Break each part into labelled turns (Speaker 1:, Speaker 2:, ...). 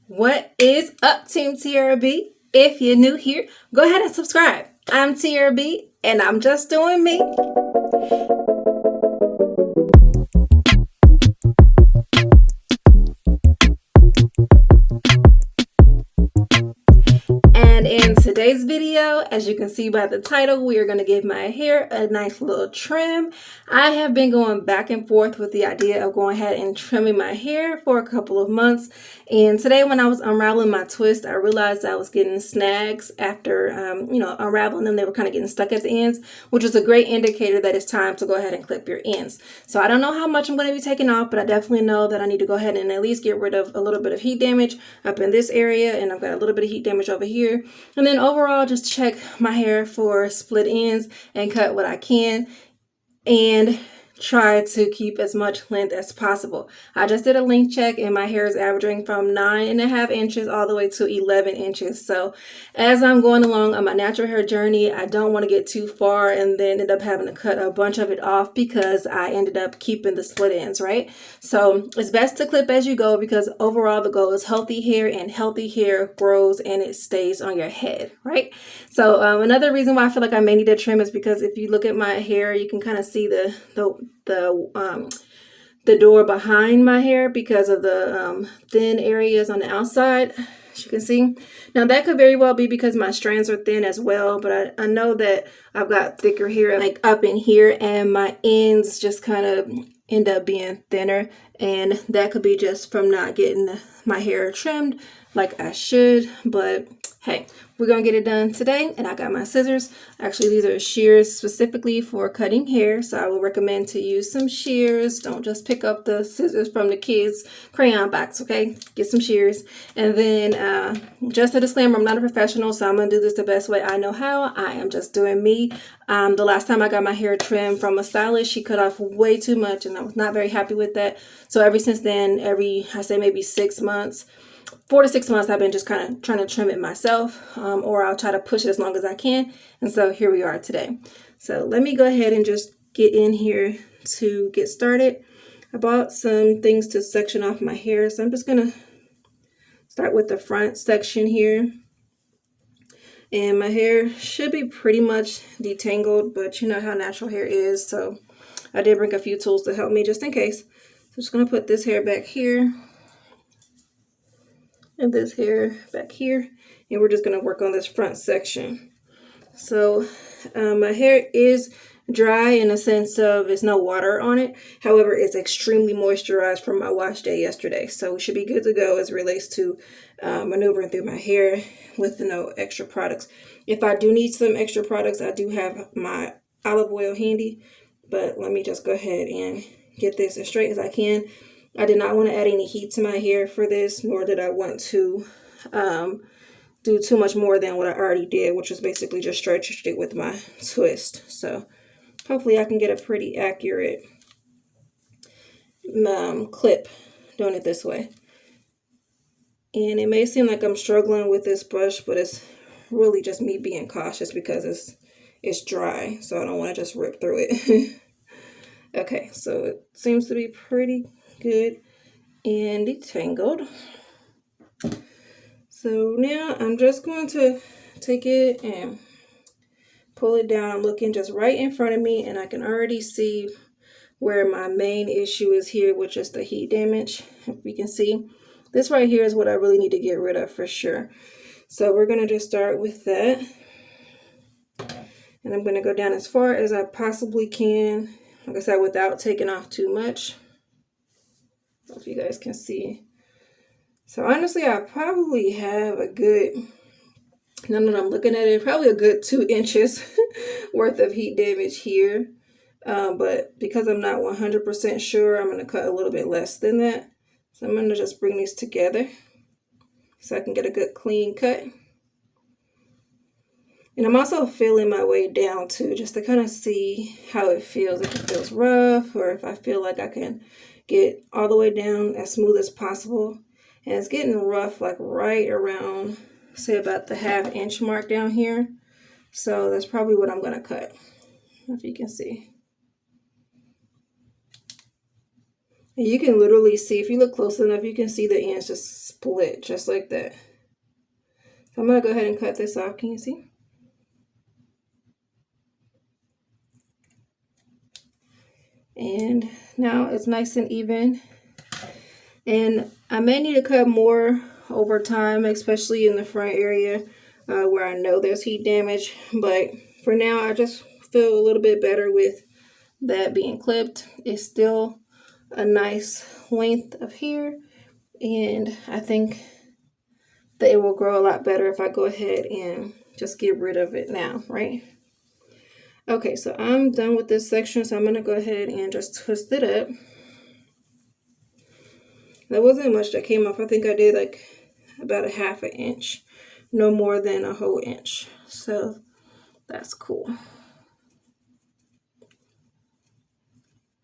Speaker 1: What is up, Team Tiarrea B? If you're new here, go ahead and subscribe. I'm Tiarrea B, and I'm just doing me. And in today's video, as you can see by the title, we are going to give my hair a nice little trim. I have been going back and forth with the idea of going ahead and trimming my hair for a couple of months. And today when I was unraveling my twist, I realized I was getting snags after, unraveling them. They were kind of getting stuck at the ends, which is a great indicator that it's time to go ahead and clip your ends. So I don't know how much I'm going to be taking off, but I definitely know that I need to go ahead and at least get rid of a little bit of heat damage up in this area. And I've got a little bit of heat damage over here. And then overall, just check my hair for split ends and cut what I can. And try to keep as much length as possible. I just did a length check and my hair is averaging from 9.5 inches all the way to 11 inches. So as I'm going along on my natural hair journey, I don't want to get too far and then end up having to cut a bunch of it off because I ended up keeping the split ends, right? So it's best to clip as you go because overall the goal is healthy hair, and healthy hair grows and it stays on your head, right? So another reason why I feel like I may need to trim is because if you look at my hair, you can kind of see the door behind my hair because of the thin areas on the outside, as you can see. Now that could very well be because my strands are thin as well, but I know that I've got thicker hair like up in here and my ends just kind of end up being thinner, and that could be just from not getting my hair trimmed like I should. But hey, we're gonna get it done today, and I got my scissors. Actually, these are shears specifically for cutting hair, so I will recommend to use some shears. Don't just pick up the scissors from the kids' crayon box, okay? Get some shears. And then just a disclaimer, I'm not a professional, so I'm gonna do this the best way I know how. I am just doing me. The last time I got my hair trimmed from a stylist, she cut off way too much, and I was not very happy with that. So ever since then, I say maybe 6 months, 4 to 6 months, I've been just kind of trying to trim it myself, or I'll try to push it as long as I can. And so here we are today. So let me go ahead and just get in here to get started. I bought some things to section off my hair, so I'm just going to start with the front section here. And my hair should be pretty much detangled, but you know how natural hair is, so I did bring a few tools to help me just in case. So I'm just going to put this hair back here and this hair back here, and we're just going to work on this front section. So my hair is dry in a sense of there's no water on it. However, it's extremely moisturized from my wash day yesterday, so we should be good to go as it relates to maneuvering through my hair with no extra products. If I do need some extra products, I do have my olive oil handy, but let me just go ahead and get this as straight as I can. I did not want to add any heat to my hair for this, nor did I want to do too much more than what I already did, which was basically just stretch it with my twist. So hopefully I can get a pretty accurate clip doing it this way. And it may seem like I'm struggling with this brush, but it's really just me being cautious because it's dry, so I don't want to just rip through it. Okay, so it seems to be pretty good and detangled. So now I'm just going to take it and pull it down. I'm looking just right in front of me, and I can already see where my main issue is here, which is the heat damage. If you can see, this right here is what I really need to get rid of for sure. So we're going to just start with that, and I'm going to go down as far as I possibly can, like I said, without taking off too much. I don't know if you guys can see. So honestly, I probably have a good, now that I'm looking at it, probably a good 2 inches worth of heat damage here. But because I'm not 100% sure, I'm going to cut a little bit less than that. So I'm going to just bring these together so I can get a good clean cut. And I'm also feeling my way down too, just to kind of see how it feels, if it feels rough or if I feel like I can get all the way down as smooth as possible. And it's getting rough like right around, say about the 1/2 inch mark down here. So that's probably what I'm going to cut, if you can see. And you can literally see, if you look close enough, you can see the ends just split just like that. So I'm going to go ahead and cut this off. Can you see? And now it's nice and even. And I may need to cut more over time, especially in the front area where I know there's heat damage. But for now, I just feel a little bit better with that being clipped. It's still a nice length of hair, and I think that it will grow a lot better if I go ahead and just get rid of it now, right? Okay, so I'm done with this section, so I'm going to go ahead and just twist it up. There wasn't much that came off. I think I did like about a ½ inch, no more than a whole inch. So that's cool.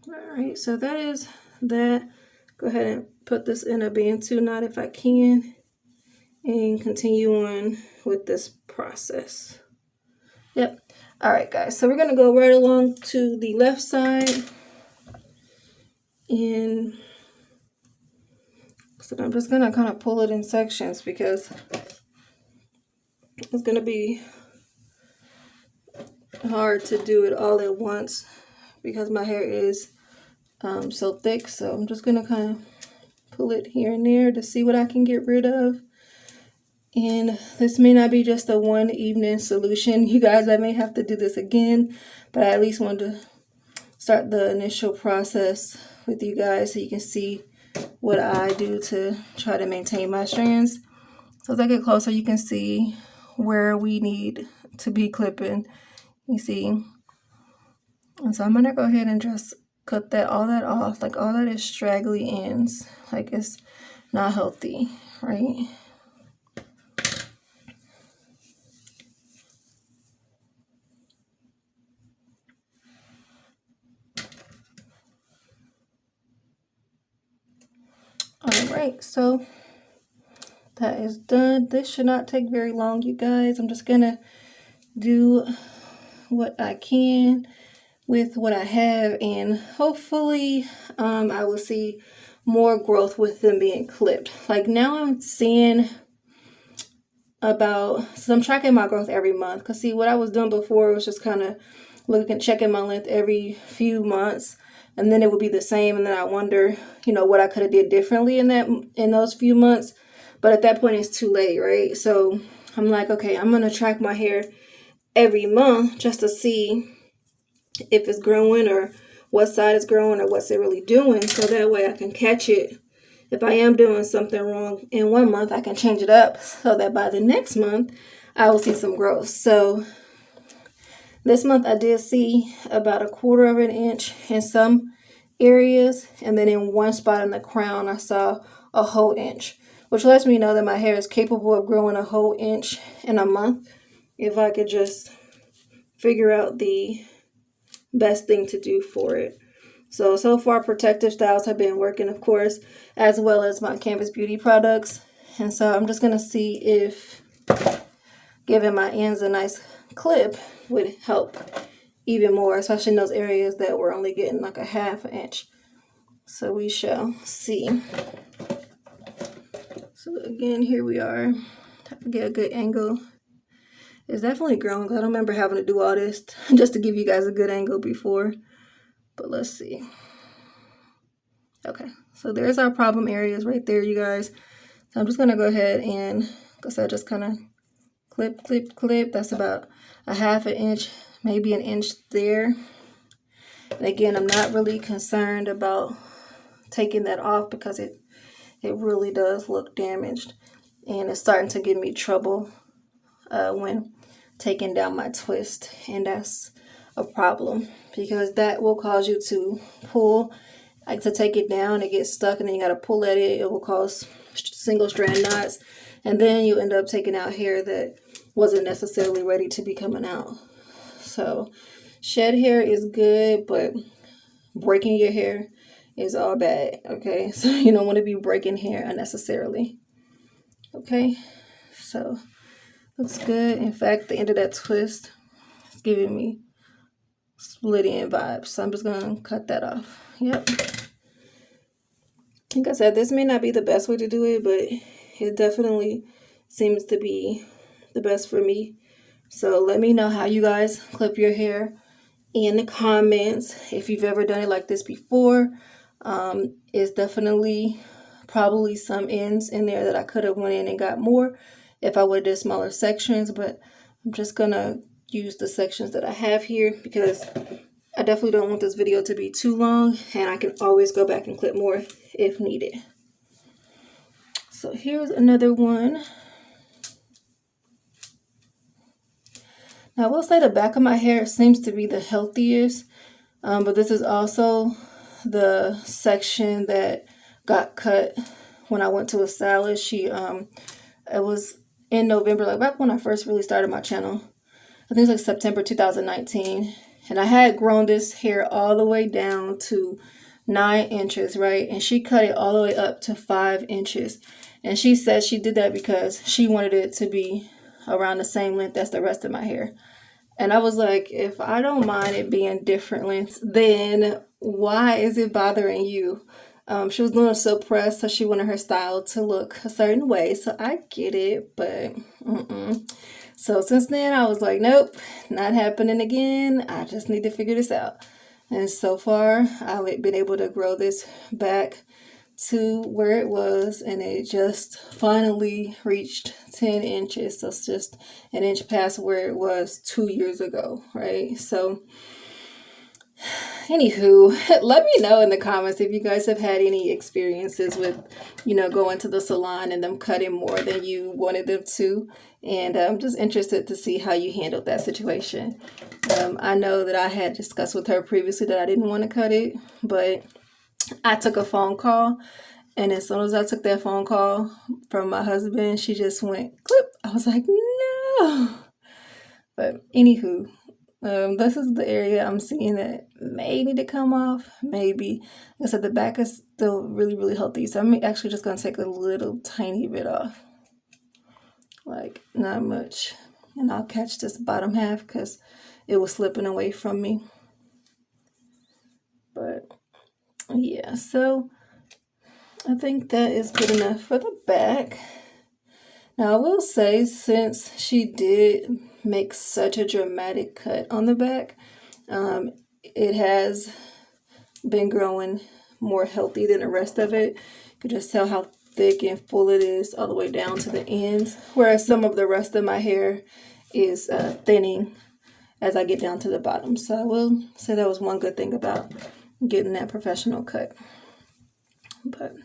Speaker 1: All right, so that is that. Go ahead and put this in a Bantu knot if I can, and continue on with this process. Yep. All right, guys, so we're going to go right along to the left side. And so I'm just going to kind of pull it in sections because it's going to be hard to do it all at once because my hair is so thick. So I'm just going to kind of pull it here and there to see what I can get rid of. And this may not be just a one evening solution. You guys, I may have to do this again, but I at least wanted to start the initial process with you guys so you can see what I do to try to maintain my strands. So as I get closer, you can see where we need to be clipping. You see? And so I'm going to go ahead and just cut all that off. Like all that is straggly ends. Like it's not healthy, right? Alright, so that is done. This should not take very long, you guys. I'm just gonna do what I can with what I have, and hopefully I will see more growth with them being clipped. Like now I'm seeing so I'm tracking my growth every month, because see, what I was doing before was just kind of checking my length every few months, and then it would be the same, and then I wonder, what I could have did differently in those few months. But at that point it's too late, right? So I'm like, okay, I'm gonna track my hair every month just to see if it's growing or what side is growing or what's it really doing, so that way I can catch it. If I am doing something wrong in one month, I can change it up so that by the next month I will see some growth. So this month I did see about 1/4 inch in some areas, and then in one spot in the crown I saw a whole inch, which lets me know that my hair is capable of growing a whole inch in a month if I could just figure out the best thing to do for it. So far protective styles have been working, of course, as well as my Canvas Beauty products. And so I'm just going to see if giving my ends a nice clip would help even more, especially in those areas that we're only getting like a ½ inch. So we shall see. So again, here we are. Get a good angle. It's definitely growing, because I don't remember having to do all this just to give you guys a good angle before. But let's see. Okay, so there's our problem areas right there, you guys. So I'm just going to go ahead and, because I just kind of clip, clip, clip. That's about a ½ inch, maybe an inch there. And again, I'm not really concerned about taking that off because it really does look damaged. And it's starting to give me trouble when taking down my twist. And that's a problem, because that will cause you to pull, like to take it down, it gets stuck, and then you got to pull at it. It will cause single strand knots, and then you end up taking out hair that wasn't necessarily ready to be coming out. So shed hair is good, but breaking your hair is all bad. Okay, so you don't want to be breaking hair unnecessarily. Okay, so looks good. In fact, the end of that twist is giving me split end vibes, so I'm just gonna cut that off. Yep. Like I said, this may not be the best way to do it, but it definitely seems to be the best for me. So let me know how you guys clip your hair in the comments if you've ever done it like this before. It's definitely probably some ends in there that I could have went in and got more if I would have did smaller sections, but I'm just gonna use the sections that I have here because I definitely don't want this video to be too long, and I can always go back and clip more if needed. So here's another one. Now I will say the back of my hair seems to be the healthiest, but this is also the section that got cut when I went to a stylist. It was in November, like back when I first really started my channel. I think it was like September 2019. And I had grown this hair all the way down to 9 inches, right? And she cut it all the way up to 5 inches. And she said she did that because she wanted it to be around the same length as the rest of my hair. And I was like, if I don't mind it being different lengths, then why is it bothering you? She was a little suppressed, so she wanted her style to look a certain way. So I get it, but So since then, I was like, nope, not happening again. I just need to figure this out. And so far, I've been able to grow this back to where it was, and it just finally reached 10 inches. So it's just an inch past where it was 2 years ago, right? So anywho, let me know in the comments if you guys have had any experiences with, going to the salon and them cutting more than you wanted them to. And I'm just interested to see how you handled that situation. I know that I had discussed with her previously that I didn't want to cut it, but I took a phone call, and as soon as I took that phone call from my husband, she just went clip. I was like, no. But anywho, this is the area I'm seeing that may need to come off. Maybe. Like I said, the back is still really, really healthy. So I'm actually just going to take a little tiny bit off. Like, not much. And I'll catch this bottom half because it was slipping away from me. But yeah, so I think that is good enough for the back. Now I will say, since she did make such a dramatic cut on the back, it has been growing more healthy than the rest of it. You can just tell how thick and full it is all the way down to the ends, whereas some of the rest of my hair is thinning as I get down to the bottom. So I will say that was one good thing about getting that professional cut. But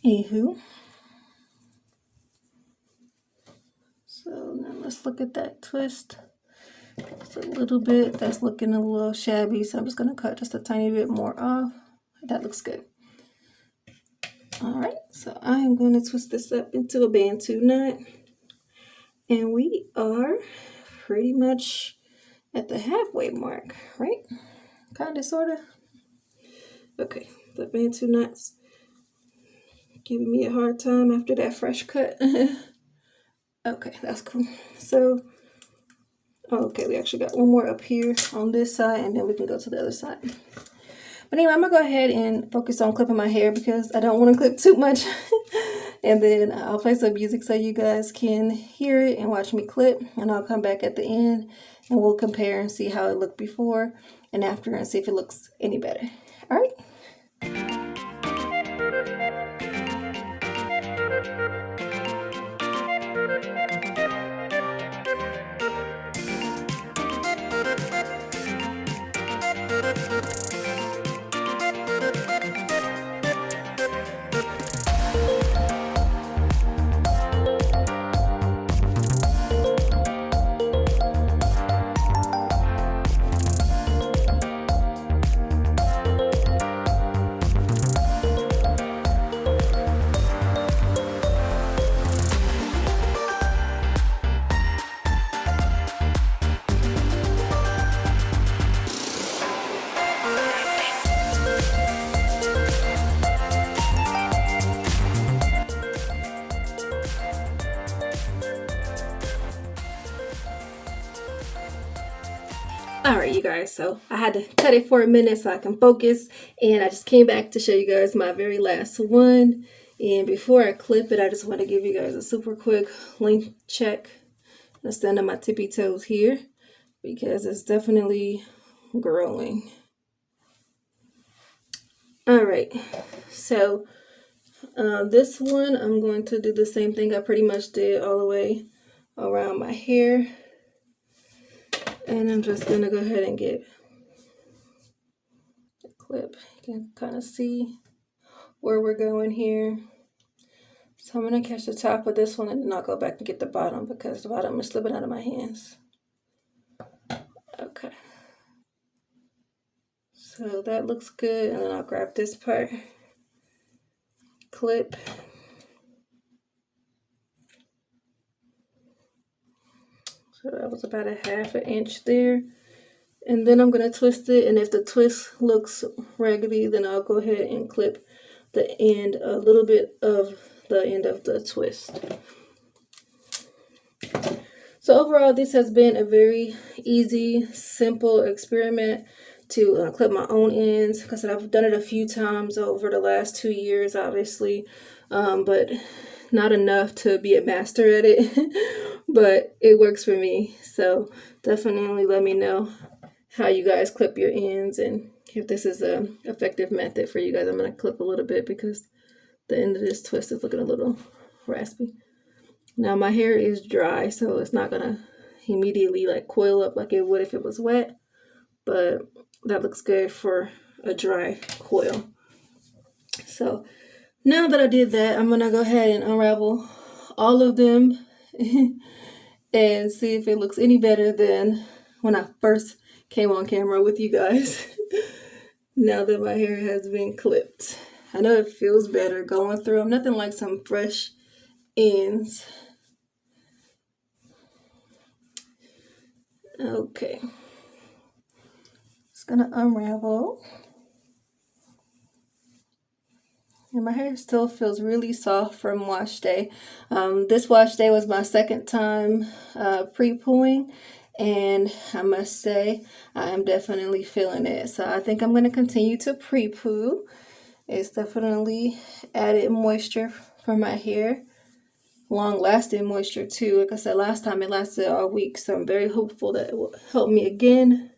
Speaker 1: anywho, so now let's look at that twist. Just a little bit. That's looking a little shabby, so I'm just going to cut just a tiny bit more off. That looks good. Alright, so I am going to twist this up into a Bantu knot. And we are pretty much at the halfway mark, right? Kind of, sort of. Okay, the Bantu knots giving me a hard time after that fresh cut. Okay, that's cool. So, okay, we actually got one more up here on this side, and then we can go to the other side. But anyway, I'm going to go ahead and focus on clipping my hair because I don't want to clip too much. And then I'll play some music so you guys can hear it and watch me clip. And I'll come back at the end and we'll compare and see how it looked before and after and see if it looks any better. All right. All right, you guys, so I had to cut it for a minute so I can focus, and I just came back to show you guys my very last one. And before I clip it, I just want to give you guys a super quick length check. I'm stand on my tippy toes here because it's definitely growing. All right, so this one, I'm going to do the same thing I pretty much did all the way around my hair. And I'm just going to go ahead and get the clip. You can kind of see where we're going here. So I'm going to catch the top of this one and then I'll go back and get the bottom because the bottom is slipping out of my hands. Okay. So that looks good, and then I'll grab this part, clip. So that was about a 1/2 inch there. And then I'm going to twist it, and if the twist looks raggedy, then I'll go ahead and clip the end, a little bit of the end of the twist. So overall, this has been a very easy, simple experiment to clip my own ends. Like I said, I've done it a few times over the last 2 years, obviously, but not enough to be a master at it. But it works for me. So definitely let me know how you guys clip your ends and if this is an effective method for you guys. I'm going to clip a little bit because the end of this twist is looking a little raspy. Now my hair is dry, so it's not gonna immediately like coil up like it would if it was wet, but that looks good for a dry coil. So now that I did that, I'm gonna go ahead and unravel all of them and see if it looks any better than when I first came on camera with you guys. Now that my hair has been clipped, I know it feels better going through them. Nothing like some fresh ends. Okay, just gonna unravel, and my hair still feels really soft from wash day. This wash day was my second time pre-pooing, and I must say I am definitely feeling it. So I think I'm gonna continue to pre-poo. It's definitely added moisture for my hair. Long-lasting moisture too. Like I said last time, it lasted all week, so I'm very hopeful that it will help me again.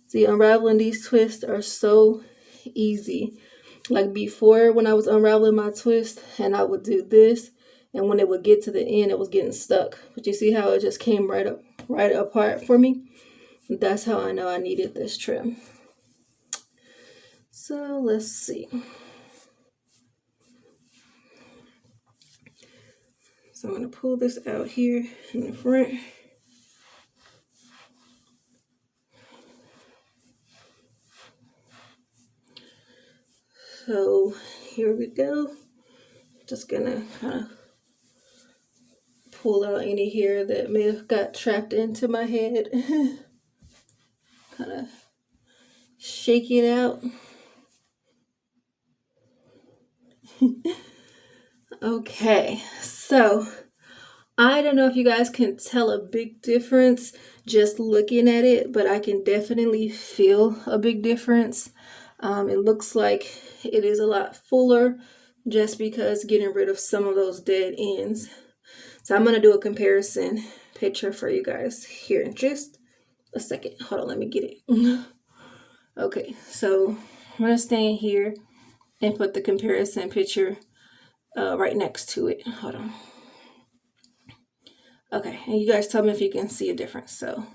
Speaker 1: See, unraveling these twists are so easy. Like before, when I was unraveling my twist and I would do this, and when it would get to the end, it was getting stuck. But you see how it just came right apart for me? That's how I know I needed this trim. So let's see. So I'm going to pull this out here in the front. So here we go. Just going to kind of pull out any hair that may have got trapped into my head. Kind of shake it out. Okay, so I don't know if you guys can tell a big difference just looking at it, but I can definitely feel a big difference. It looks like it is a lot fuller just because getting rid of some of those dead ends. So I'm going to do a comparison picture for you guys here in just a second. Hold on, let me get it. Okay, so I'm going to stand here and put the comparison picture right next to it. Hold on. Okay, and you guys tell me if you can see a difference. So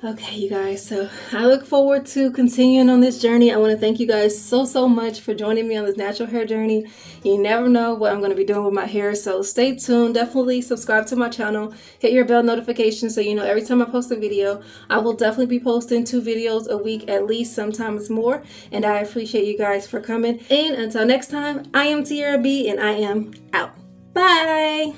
Speaker 1: okay, you guys, so I look forward to continuing on this journey. I want to thank you guys so much for joining me on this natural hair journey. You never know what I'm going to be doing with my hair, so stay tuned. Definitely subscribe to my channel. Hit your bell notification so you know every time I post a video. I will definitely be posting 2 videos a week at least, sometimes more, and I appreciate you guys for coming. And until next time, I am Tiarrea B, and I am out. Bye!